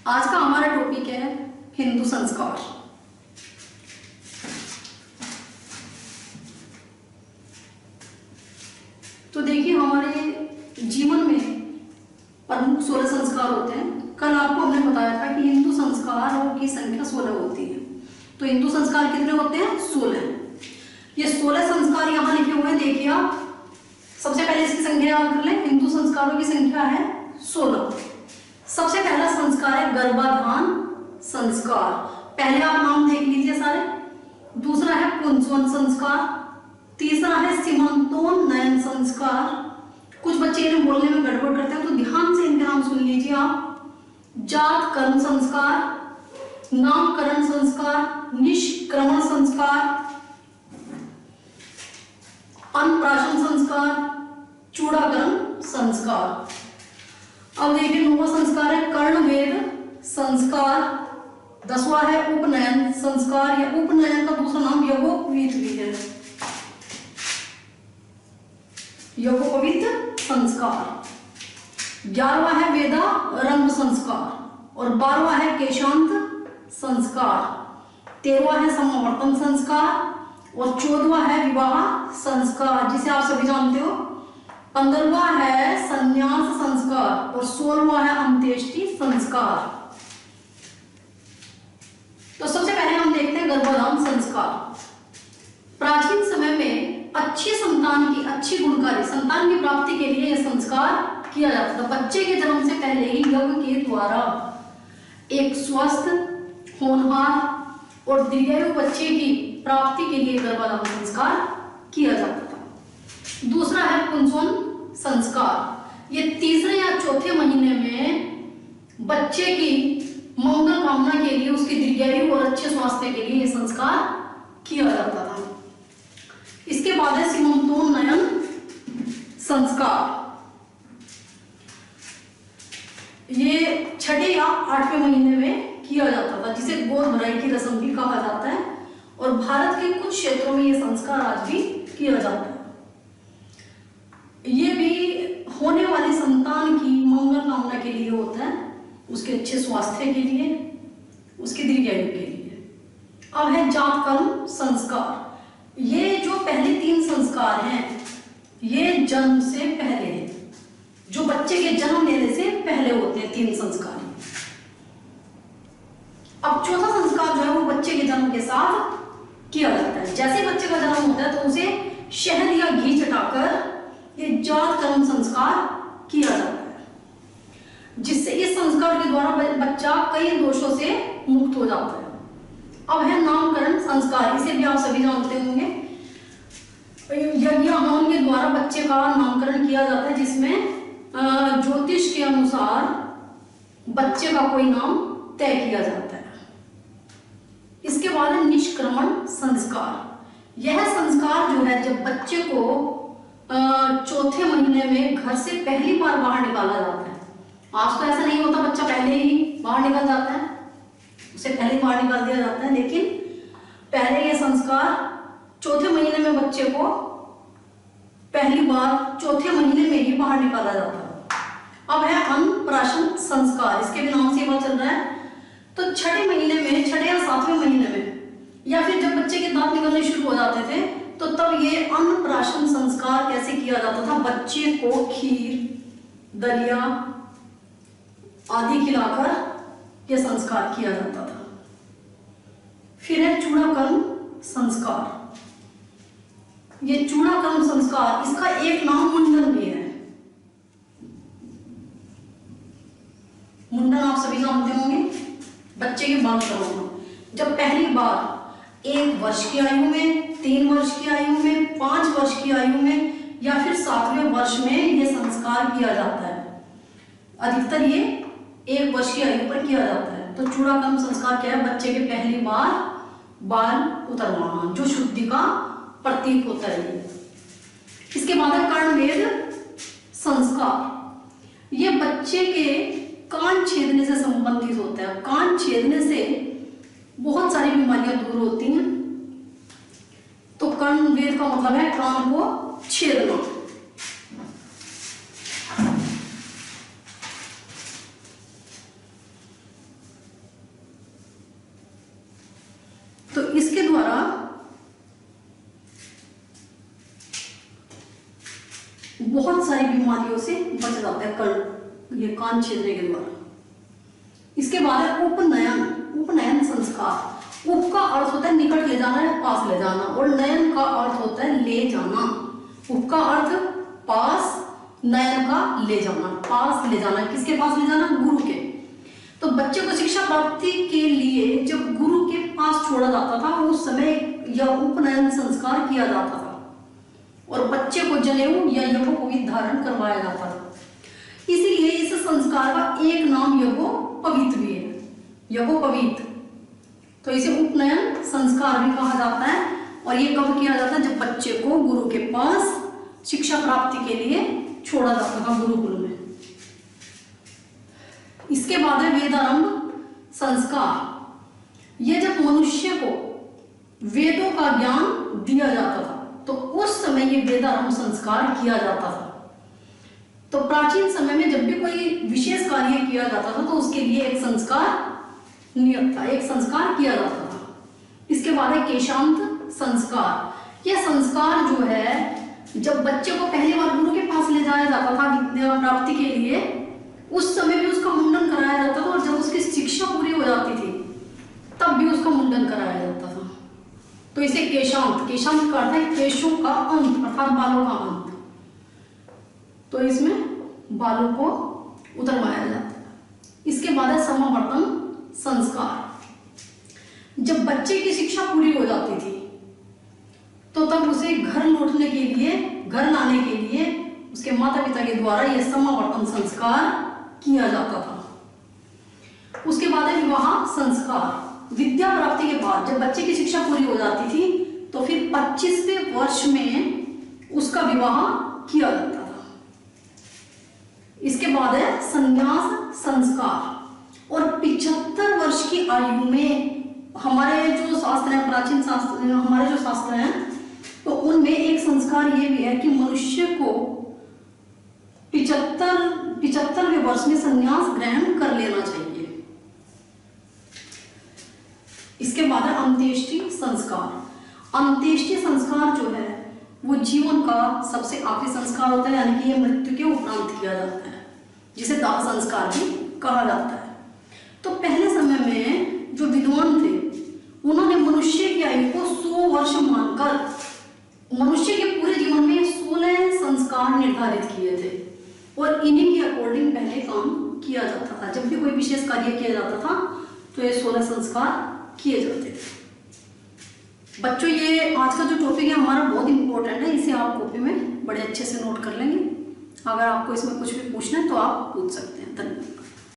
आज का हमारा टॉपिक है हिंदू संस्कार। तो देखिए, हमारे जीवन में प्रमुख 16 संस्कार होते हैं। कल आपको हमने बताया था कि हिंदू संस्कारों की संख्या 16 होती है। तो हिंदू संस्कार कितने होते हैं? 16। ये 16 संस्कार यहाँ लिखे हुए हैं, देखिए आप। सबसे पहले इसकी संख्या याद कर लें। हिंदू संस्कारों की संख्या है 16। सबसे पहला संस्कार है गर्भाधान संस्कार। पहले आप नाम देख लीजिए सारे। दूसरा है पुंसवन संस्कार। तीसरा है सीमंतोन्नयन संस्कार। कुछ बच्चे इन्हें बोलने में गड़बड़ करते हैं, तो ध्यान से इनके नाम सुन लीजिए आप। जात कर्म संस्कार, नामकरण संस्कार, निष्क्रमण संस्कार, अन्नप्राशन संस्कार, चूड़ाकरण संस्कार। अब देखिए, 9वां संस्कार है कर्णवेद संस्कार। 10वां है उपनयन संस्कार, या उपनयन का दूसरा नाम यज्ञोपवीत भी है, यज्ञोपवीत संस्कार। 11वां है वेदारंभ संस्कार और 12वां है केशांत संस्कार। 13वां है समावर्तन संस्कार और 14वां है विवाह संस्कार, जिसे आप सभी जानते हो। 15वां है संन्यास संस्कार और 16वां है अंत्येष्टि संस्कार। तो सबसे पहले हम देखते हैं गर्भाधान संस्कार। प्राचीन समय में अच्छी संतान की, अच्छी गुणकारी संतान की प्राप्ति के लिए यह संस्कार किया जाता था। बच्चे के जन्म से पहले ही यज्ञ के द्वारा एक स्वस्थ, होनहार और दीर्घायु बच्चे की प्राप्ति के लिए गर्भाधान संस्कार किया जाता था। दूसरा है पुंसवन संस्कार। ये तीसरे या चौथे महीने में बच्चे की मंगल कामना के लिए, उसकी दीर्घायु और अच्छे स्वास्थ्य के लिए यह संस्कार किया जाता था। इसके बाद है सीमंतोन्नयन संस्कार। ये 6 या 8वें महीने में किया जाता था, जिसे गोद भराई की रस्म भी कहा जाता है। और भारत के कुछ क्षेत्रों में यह संस्कार आज भी किया जाता है। ये भी होने वाली संतान की मंगल कामना के लिए होता है, उसके अच्छे स्वास्थ्य के लिए, उसकी दीर्घायु के लिए। अब है जात कर्म संस्कार। ये जो पहले 3 संस्कार हैं, ये जन्म से पहले हैं, जो बच्चे के जन्म लेने से पहले होते हैं 3 संस्कार। अब चौथा संस्कार जो है वो बच्चे के जन्म के साथ किया जाता है। जैसे ही बच्चे का जन्म होता है तो उसे शहद या घी चटाकर ये जात कर्म संस्कार किया जाता है, जिससे इस संस्कार के द्वारा बच्चा कई दोषों से मुक्त हो जाता है। अब है नामकरण संस्कार। इसे भी आप सभी जानते होंगे। यज्ञ हवन के द्वारा बच्चे का नामकरण किया जाता है, जिसमें ज्योतिष के अनुसार बच्चे का कोई नाम तय किया जाता है। इसके बाद है निष्क्रमण संस्कार। यह संस्कार जो है, जब बच्चे को चौथे महीने में घर से पहली बार बाहर निकाला जाता है। आज तो ऐसा नहीं होता, बच्चा पहले ही बाहर निकल जाता है, उसे पहले बाहर निकाल दिया जाता है। लेकिन पहले यह संस्कार चौथे महीने में बच्चे को पहली बार चौथे महीने में ही बाहर निकाला जाता है। अब है अन्नप्राशन संस्कार। इसके भी नाम से पता चल रहा है। तो 6ठे महीने में, 6ठे या 7वें महीने में, या फिर जब बच्चे के दांत निकलने शुरू हो जाते थे, तो तब ये अन्नप्राशन संस्कार कैसे किया जाता था? बच्चे को खीर, दलिया आदि खिलाकर यह संस्कार किया जाता था। फिर है चूड़ाकर्म संस्कार। ये चूड़ाकर्म संस्कार, इसका एक नाम मुंडन भी है। मुंडन आप सभी जानते होंगे, बच्चे के बाल करवाना। जब पहली बार 1 वर्ष की आयु में, 3 वर्ष की आयु में, 5 वर्ष की आयु में या फिर 7वें वर्ष में यह संस्कार किया जाता है। अधिकतर ये 1 वर्ष की आयु पर किया जाता है। तो चूड़ाकर्म संस्कार क्या है? बच्चे के पहली बार बाल उतरवाना, जो शुद्धि का प्रतीक होता है। इसके बाद है कर्णवेद संस्कार। ये बच्चे के कान छेदने से संबंधित होता है। कान छेदने से बहुत सारी बीमारियां दूर होती हैं। तो कर्णवेद का मतलब है कान को छेदना। तो इसके द्वारा बहुत सारी बीमारियों से बच जाता है ये कान छेदने के द्वारा। इसके बाद है उपनयन। उपनयन संस्कार। उप का अर्थ होता है निकट ले जाना या पास ले जाना, और नयन का अर्थ होता है ले जाना। उप का अर्थ पास, नयन का ले जाना, पास ले जाना। किसके पास ले जाना? गुरु के। तो बच्चे को शिक्षा प्राप्ति के लिए जब गुरु के पास छोड़ा जाता था उस समय यह उपनयन संस्कार किया जाता था, और बच्चे को जनेऊ या यज्ञोपवीत धारण करवाया जाता था। इसीलिए इस संस्कार का एक नाम यज्ञोपवीत भी है, यज्ञोपवीत। तो इसे उपनयन संस्कार भी कहा जाता है। और ये कब किया जाता है? जब बच्चे को गुरु के पास शिक्षा प्राप्ति के लिए छोड़ा जाता था गुरुकुल में। इसके बाद है वेदारंभ संस्कार। यह जब मनुष्य को वेदों का ज्ञान दिया जाता था तो उस समय ये वेदारंभ संस्कार किया जाता था। तो प्राचीन समय में जब भी कोई विशेष कार्य किया जाता था तो उसके लिए एक संस्कार नियत था, एक संस्कार किया जाता था। इसके बाद है केशांत संस्कार। यह संस्कार जो है जब बच्चे को पहली बार गुरु के पास ले जाया जाता था विद्या प्राप्ति के लिए, उस समय भी उसका मुंडन कराया जाता था, और जब उसकी शिक्षा पूरी हो जाती थी तब भी उसका मुंडन कराया जाता था। तो इसे केशांत, केशांत का अर्थ है केशों का अंत अर्थात बालों का अंत। तो इसमें बालों को उतरवाया जाता है। इसके बाद है समावर्तन संस्कार। जब बच्चे की शिक्षा पूरी हो जाती थी तो तब उसे घर लौटने के लिए, घर लाने के लिए उसके माता पिता के द्वारा यह समावर्तन संस्कार किया जाता था। उसके बाद है विवाह संस्कार। विद्या प्राप्ति के बाद जब बच्चे की शिक्षा पूरी हो जाती थी तो फिर 25वें वर्ष में उसका विवाह किया जाता था। इसके बाद है संन्यास संस्कार। और 75 वर्ष की आयु में हमारे जो शास्त्र हैं, प्राचीन शास्त्र, हमारे जो शास्त्र हैं, तो उनमें एक संस्कार ये भी है कि मनुष्य को 75वें वर्ष में संन्यास ग्रहण कर लेना चाहिए। इसके बाद है अंत्येष्टि संस्कार। अंत्येष्टि संस्कार जो है वो जीवन का सबसे आखिरी संस्कार होता है, यानी कि ये मृत्यु के उपरांत किया जाता है, जिसे दाह संस्कार भी कहा जाता है। तो पहले समय में जो विद्वान थे उन्होंने मनुष्य की आयु को 100 वर्ष मानकर मनुष्य के पूरे जीवन में 16 संस्कार निर्धारित किए थे, और इन्हीं के अकॉर्डिंग पहले काम किया जाता था। जब भी कोई विशेष कार्य किया जाता था तो ये 16 संस्कार किए जाते थे। बच्चों, ये आज का जो टॉपिक है हमारा बहुत इंपॉर्टेंट है, इसे आप कॉपी में बड़े अच्छे से नोट कर लेंगे। अगर आपको इसमें कुछ भी पूछना है तो आप पूछ सकते हैं। धन्यवाद।